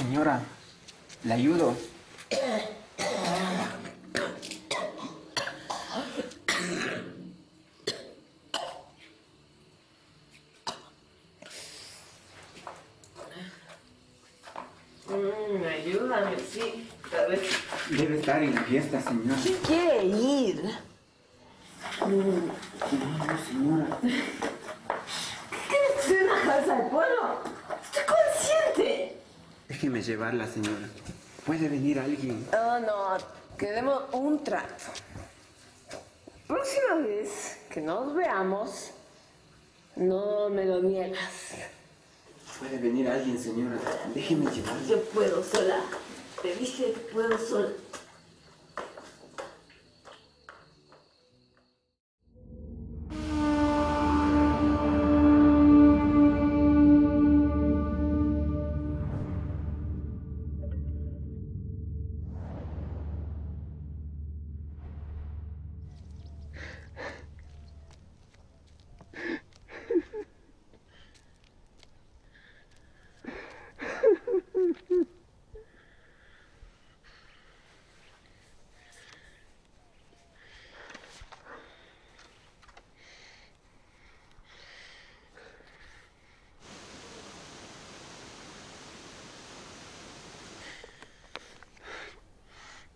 Señora, le ayudo. Ayúdame, sí. Tal vez. Debe estar en la fiesta, señora. ¿Quién quiere ir? No, señora. ¿Quieres ir a una casa del pueblo? Estoy consciente. Déjeme llevarla, señora. ¿Puede venir alguien? No, queremos un trato. Próxima vez que nos veamos, no me lo niegas. ¿Puede venir alguien, señora? Déjeme llevarla. Yo puedo sola. Te dije que puedo sola.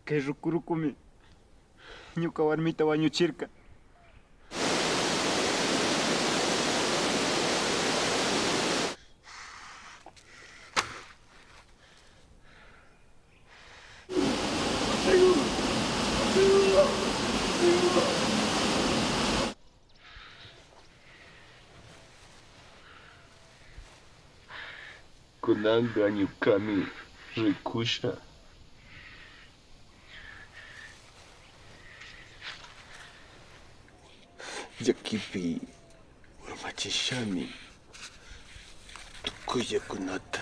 Que rukurukumi. Ñuka warmita wañuchirka. Kunanga ñukami rikusha. Yakipi urmachishani tukuyakunata.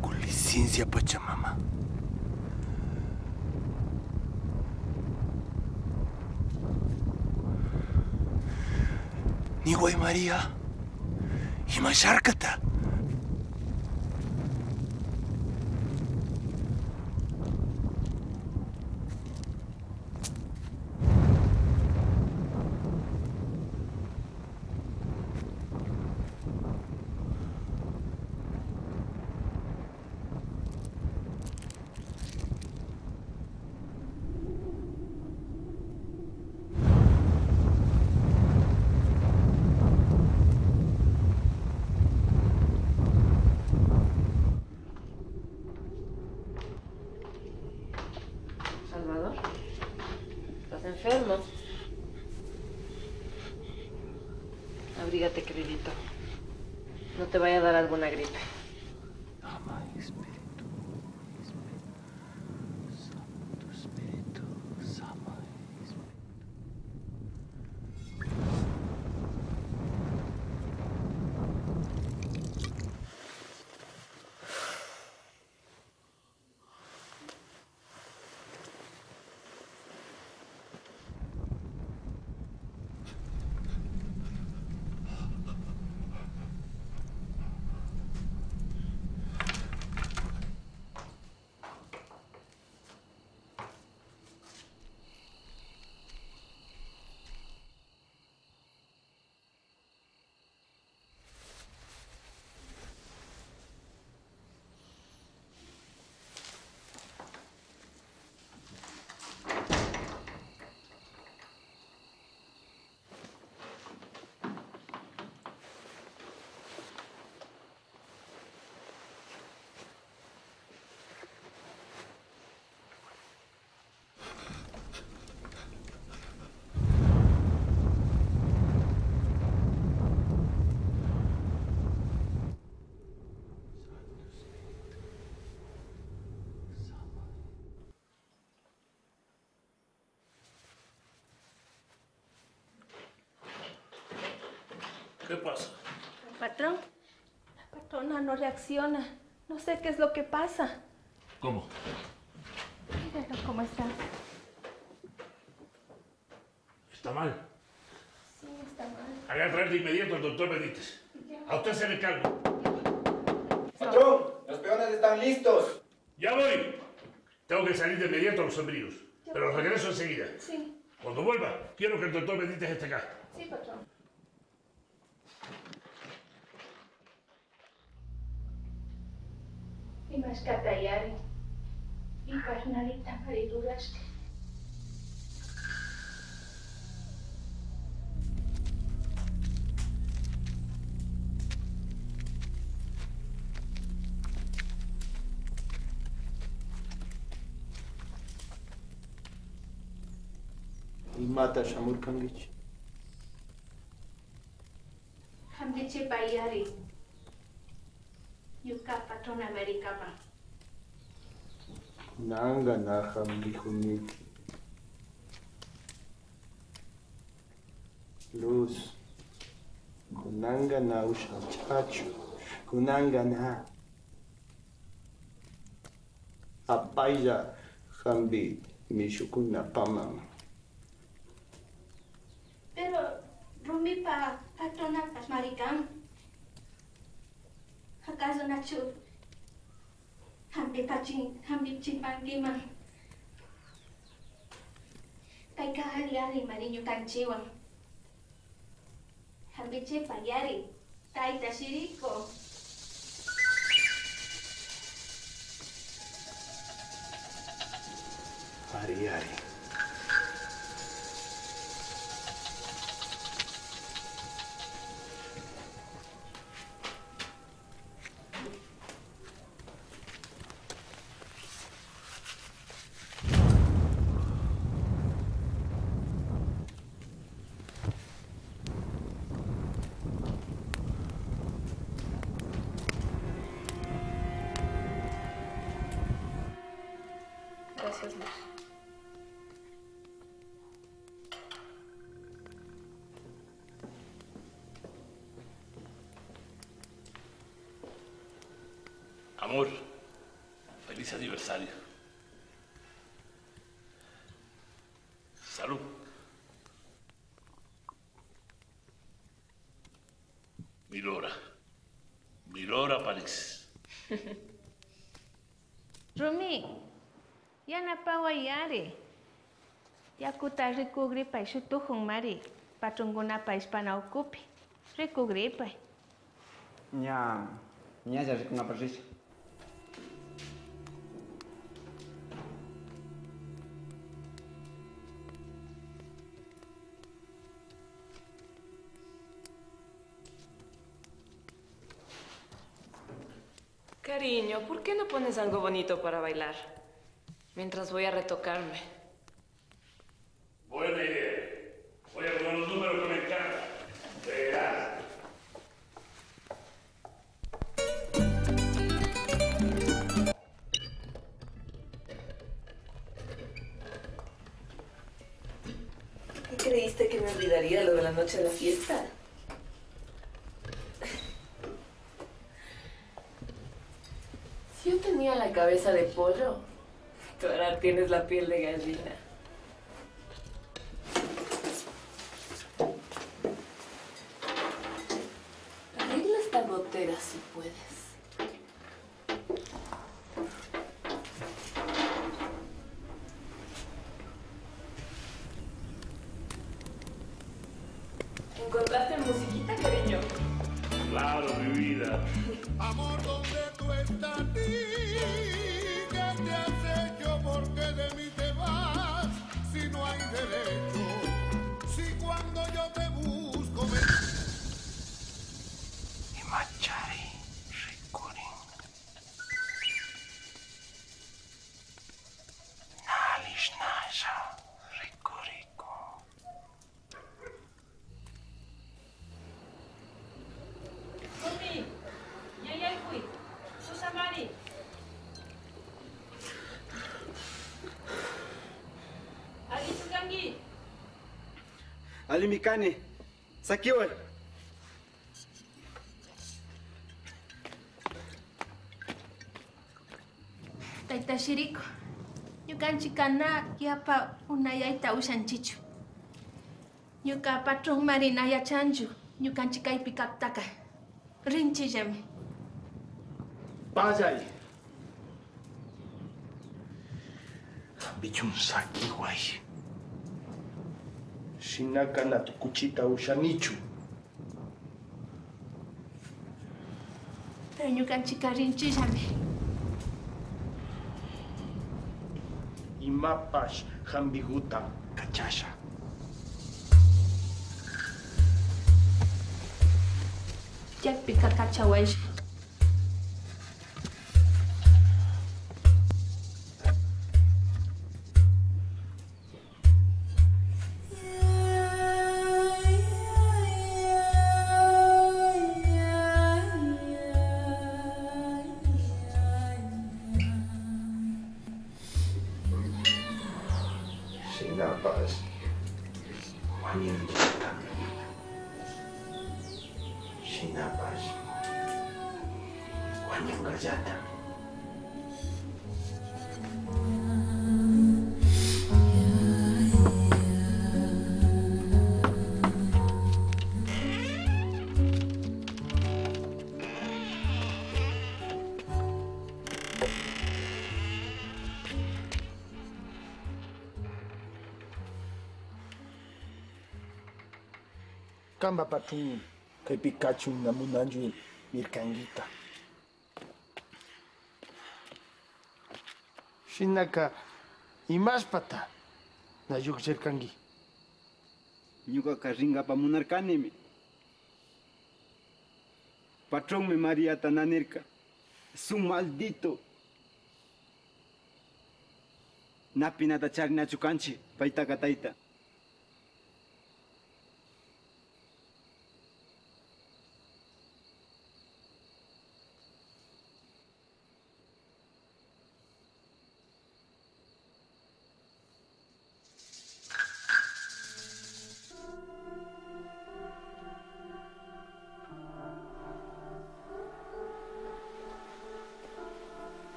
Con licencia, Pachamama. Nihuay María y Mashárcata. Salvador, ¿estás enfermo? Abrígate, queridito. No te vaya a dar alguna gripe. Ama Espíritu, Santo Espíritu, Sama Espíritu. ¿Qué pasa? Patrón, la patrona no reacciona. No sé qué es lo que pasa. ¿Cómo? Míralo cómo está. ¿Está mal? Sí, está mal. Haga traer de inmediato al doctor Benítez. A usted se le encargo. Patrón, los peones están listos. ¡Ya voy! Tengo que salir de inmediato a los sombríos, pero regreso enseguida. Sí, Cuando vuelva, quiero que el doctor Benítez esté acá. sí, patrón. Imash katayari. Iparnalita paridurashti. Mata Shamur Kangich. Hamdiche payari. Yuka patron America pa. Nanga Naham Lihuniki. Luz. Kunanga na ushachacho. Kunanga na. Apaya Hambi Mishukuna Pamam. Pero Rumi pa patrona pasmaricam. ¿Acaso Nacho? Hambi chimpangima. Paika haliari mariño canchiwan. Hambi chepayari. Taita shiriko. Ari Ari. Gracias, Luz. Amor, feliz aniversario. Salud. Milora París. Rumi, yana pawayari. Yakuta recugri pa xutuhung mari. Patrunguna pa hispana ocupi. Recugri pa. Nya já com a presença. Cariño, ¿por qué no pones algo bonito para bailar? Mientras voy a retocarme. Buena idea. Voy a poner los números que me encantan. Verás. ¿Qué creíste que me olvidaría lo de la noche de la fiesta? Si yo tenía la cabeza de pollo, tú ahora tienes la piel de gallina. Arregla esta gotera si puedes. ¿Encontraste musiquita, cariño? Claro, mi vida. Amor, ¿dónde tú estás? ¿Qué te has hecho? ¿Por qué de mí te vas? Si no hay derecho, si cuando yo te busco me... Imachari Rikurin. Nalish Nasha Rikuriko. Mami, ya fui. Susamari. Ali Sugangi. Ali Mikane, Sakiwe. Taita shiriko. Yukanchi kana yapa unayaita ushanchichu. Ñuka patrón Marinaya Chanju. Ñukanchikay pikaptaka. Rinchillami. Vaya ahí. Bichun saki guay. Shinaka na tu kuchita ushanichu. Ñukanchika rinchillami. Imapash hambiguta kachasha. Yakpika kachawaish. Sinapas. Wanyangita. Sinapas. Wanyangajata. Kamba patrón, que Pikachu na munanju mirkangita. Shinaka, imaspata, na yukcherkangi. Ñuka karinga pa munarkanimi. Patrón me María Tananirka. Es un maldito. Napinata charna chukanchi, paita kataita.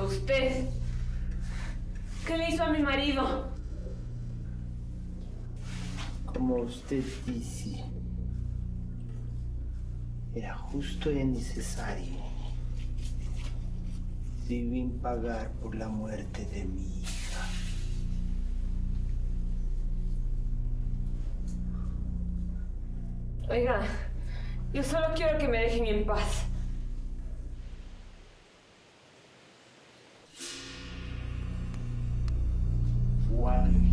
¿Usted? ¿Qué le hizo a mi marido? Como usted dice, era justo y necesario. Deben pagar por la muerte de mi hija. Oiga, yo solo quiero que me dejen en paz. Juan.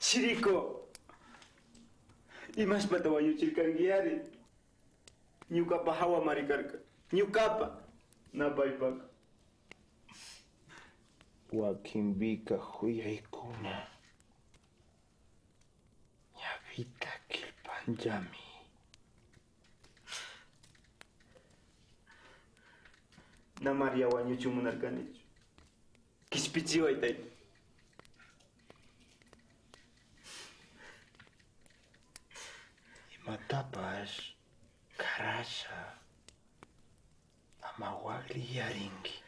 Chirico. Imas patawayo chirkangiari. Nyukapa hawa marikarka. Nyukapa. Napaipaka. Wakimbika huyaikuna. Nyavita kilpanjami. Na Maria wanyuchu munarkanichu. Kispichiwa itai. Matapas, karasha, amawagli yaringi.